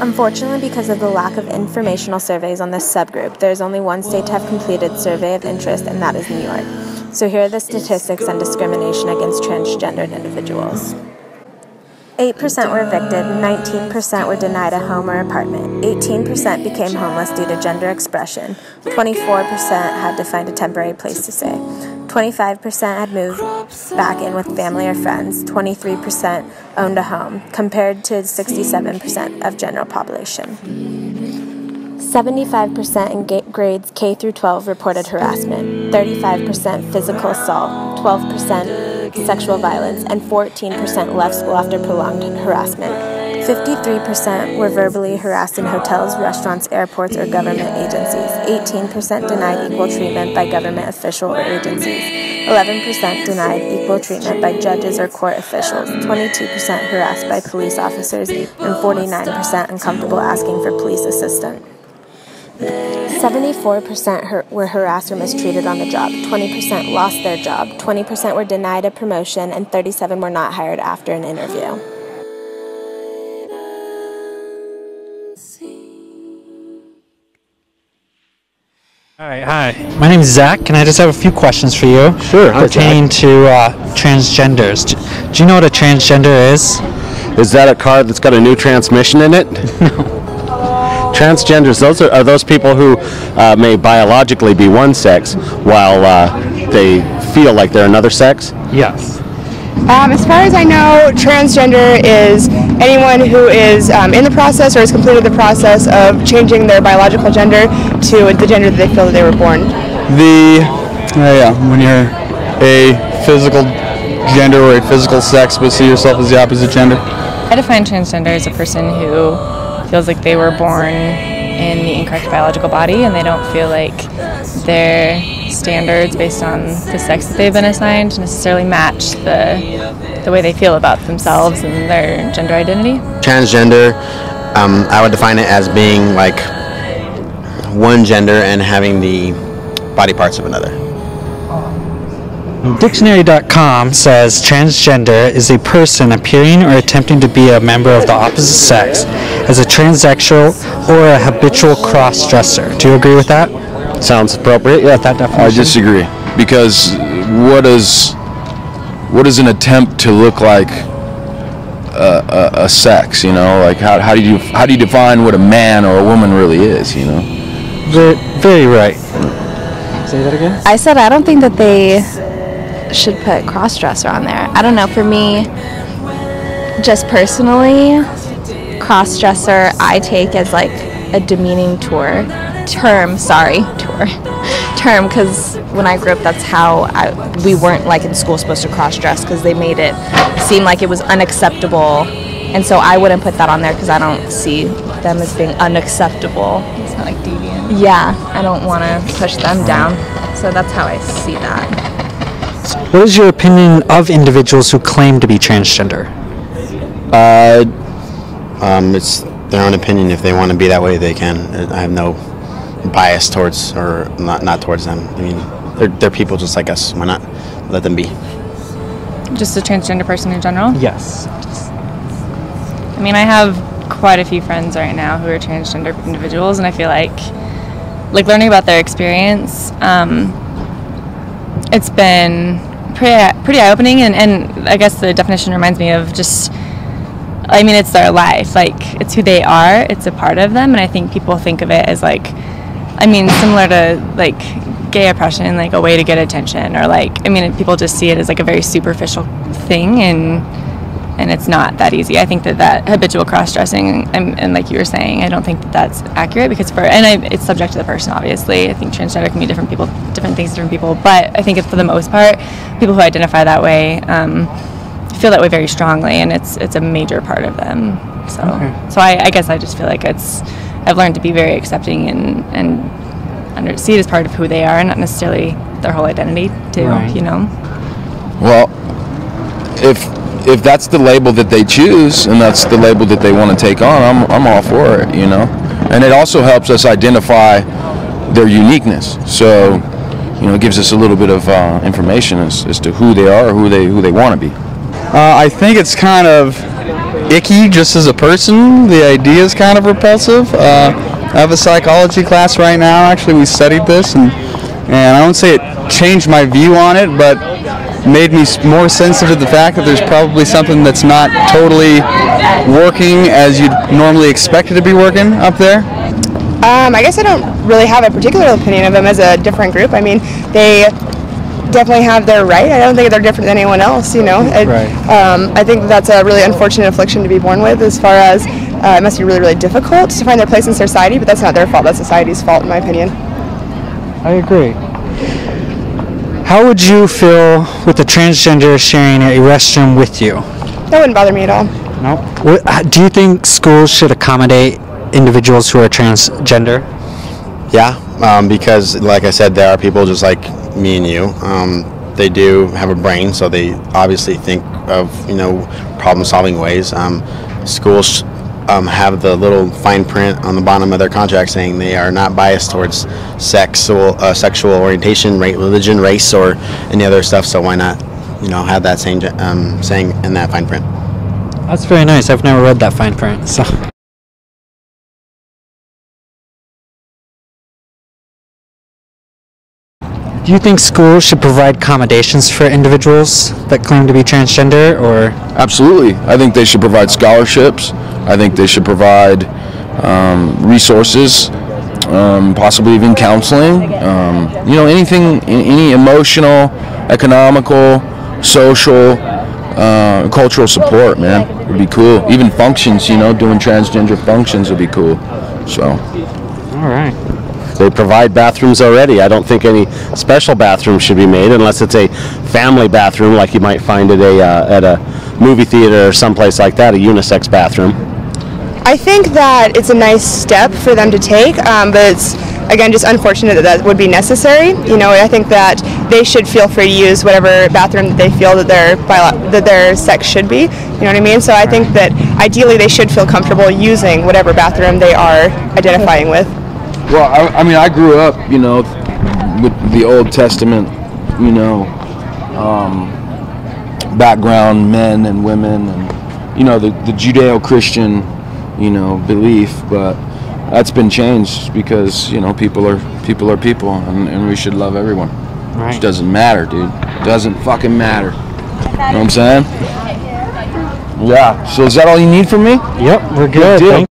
Unfortunately, because of the lack of informational surveys on this subgroup, there is only one state to have completed survey of interest, and that is New York. So here are the statistics on discrimination against transgendered individuals. 8% were evicted, 19% were denied a home or apartment, 18% became homeless due to gender expression, 24% had to find a temporary place to stay, 25% had moved back in with family or friends, 23% owned a home, compared to 67% of general population. 75% in grades K through 12 reported harassment, 35% physical assault, 12% sexual violence, and 14% left school after prolonged harassment. 53% were verbally harassed in hotels, restaurants, airports, or government agencies. 18% denied equal treatment by government officials or agencies. 11% denied equal treatment by judges or court officials. 22% harassed by police officers, and 49% uncomfortable asking for police assistance. 74% were harassed or mistreated on the job, 20% lost their job, 20% were denied a promotion, and 37% were not hired after an interview. All right, hi. My name is Zach, and I just have a few questions for you. Sure. Pertaining to transgenders. Do you know what a transgender is? Is that a car that's got a new transmission in it? No. Transgenders, are those people who may biologically be one sex while they feel like they're another sex? Yes. As far as I know, transgender is anyone who is in the process or has completed the process of changing their biological gender to the gender that they feel that they were born. When you're a physical gender or a physical sex but see yourself as the opposite gender. I define transgender as a person who feels like they were born in the incorrect biological body and they don't feel like their standards based on the sex that they've been assigned necessarily match the way they feel about themselves and their gender identity. Transgender, I would define it as being like one gender and having the body parts of another. Dictionary.com says transgender is a person appearing or attempting to be a member of the opposite sex as a transsexual or a habitual cross-dresser. Do you agree with that? Sounds appropriate, yeah. With that definition? I disagree, because what is an attempt to look like a sex, you know? Like how do you define what a man or a woman really is, you know? Very right. Say that again? I said I don't think that they should put cross-dresser on there. I don't know, for me, just personally, cross-dresser I take as like a demeaning term, because when I grew up, that's how we weren't like in school supposed to cross-dress, because they made it seem like it was unacceptable, and so I wouldn't put that on there because I don't see them as being unacceptable. It's not like deviant. Yeah, I don't want to push them down, so that's how I see that. What is your opinion of individuals who claim to be transgender? It's their own opinion. If they want to be that way, they can. I have no bias towards, or not towards them. I mean, they're people just like us. Why not let them be? Just a transgender person in general? Yes. I mean, I have quite a few friends right now who are transgender individuals, and I feel like learning about their experience, it's been pretty eye-opening, and I guess the definition reminds me of just, I mean, it's their life, like, it's who they are, it's a part of them, and I think people think of it as, like, I mean, similar to, like, gay oppression, like, a way to get attention, or, like, I mean, people just see it as, like, a very superficial thing, and it's not that easy. I think that habitual cross-dressing, and like you were saying, I don't think that's accurate, because it's subject to the person, obviously. I think transgender can be different things to different people, but I think for the most part, people who identify that way feel that way very strongly, and it's a major part of them. So, okay. So I guess I just feel like I've learned to be very accepting and see it as part of who they are, and not necessarily their whole identity too, right. You know? Well, if that's the label that they choose and that's the label that they want to take on, I'm all for it, you know. And it also helps us identify their uniqueness. So, you know, it gives us a little bit of information as to who they are or who they want to be. I think it's kind of icky just as a person. The idea is kind of repulsive. I have a psychology class right now. Actually, we studied this, and I won't say it changed my view on it, but made me more sensitive to the fact that there's probably something that's not totally working as you'd normally expect it to be working up there. I guess I don't really have a particular opinion of them as a different group. I mean, they definitely have their right. I don't think they're different than anyone else, you know. Right. I think that's a really unfortunate affliction to be born with, as far as it must be really, really difficult to find their place in society, but that's not their fault. That's society's fault, in my opinion. I agree. How would you feel with a transgender sharing a restroom with you? That wouldn't bother me at all. No. Do you think schools should accommodate individuals who are transgender? Yeah, because like I said, there are people just like me and you. They do have a brain, so they obviously think of problem-solving ways. Schools have the little fine print on the bottom of their contract saying they are not biased towards sexual orientation, religion, race, or any other stuff. So why not, have that same saying in that fine print? That's very nice. I've never read that fine print. So. Do you think schools should provide accommodations for individuals that claim to be transgender, or? Absolutely. I think they should provide scholarships. I think they should provide resources, possibly even counseling. Anything, any emotional, economical, social, cultural support, man, would be cool. Even functions, doing transgender functions would be cool. So. All right. They provide bathrooms already. I don't think any special bathroom should be made unless it's a family bathroom like you might find at a movie theater or someplace like that, a unisex bathroom. I think that it's a nice step for them to take, but it's, again, just unfortunate that would be necessary. I think that they should feel free to use whatever bathroom that they feel that their sex should be. You know what I mean? So I think that ideally they should feel comfortable using whatever bathroom they are identifying with. Well, I grew up, with the Old Testament, background, men and women, and, the Judeo-Christian, belief, but that's been changed because, people are people, and we should love everyone. Right. Which doesn't matter, dude. Doesn't fucking matter. You know what I'm saying? Yeah. So is that all you need from me? Yep, we're good. Good deal.